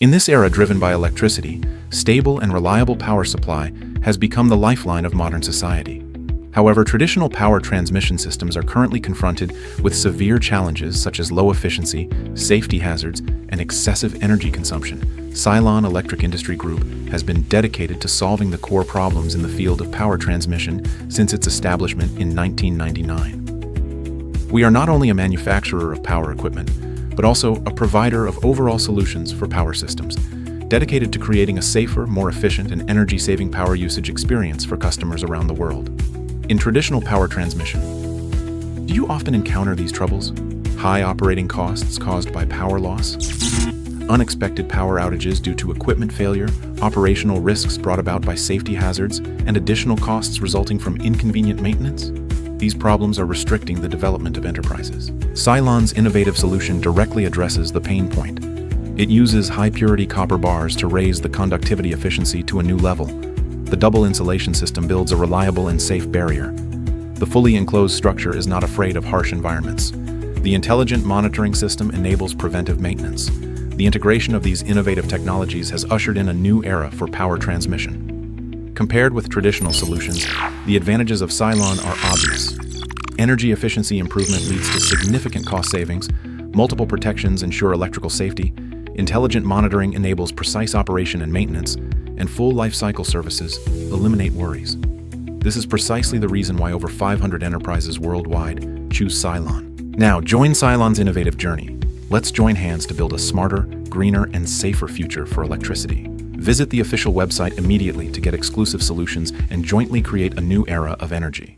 In this era driven by electricity, stable and reliable power supply has become the lifeline of modern society. However, traditional power transmission systems are currently confronted with severe challenges such as low efficiency, safety hazards, and excessive energy consumption. Cylon Electric Industry Group has been dedicated to solving the core problems in the field of power transmission since its establishment in 1999. We are not only a manufacturer of power equipment, but also a provider of overall solutions for power systems, dedicated to creating a safer, more efficient, and energy-saving power usage experience for customers around the world. In traditional power transmission, do you often encounter these troubles? High operating costs caused by power loss? Unexpected power outages due to equipment failure, operational risks brought about by safety hazards, and additional costs resulting from inconvenient maintenance? These problems are restricting the development of enterprises. Cylon's innovative solution directly addresses the pain point. It uses high-purity copper bars to raise the conductivity efficiency to a new level. The double insulation system builds a reliable and safe barrier. The fully enclosed structure is not afraid of harsh environments. The intelligent monitoring system enables preventive maintenance. The integration of these innovative technologies has ushered in a new era for power transmission. Compared with traditional solutions, the advantages of Cylon are obvious. Energy efficiency improvement leads to significant cost savings, multiple protections ensure electrical safety, intelligent monitoring enables precise operation and maintenance, and full life cycle services eliminate worries. This is precisely the reason why over 500 enterprises worldwide choose Cylon. Now, join Cylon's innovative journey. Let's join hands to build a smarter, greener, and safer future for electricity. Visit the official website immediately to get exclusive solutions and jointly create a new era of energy.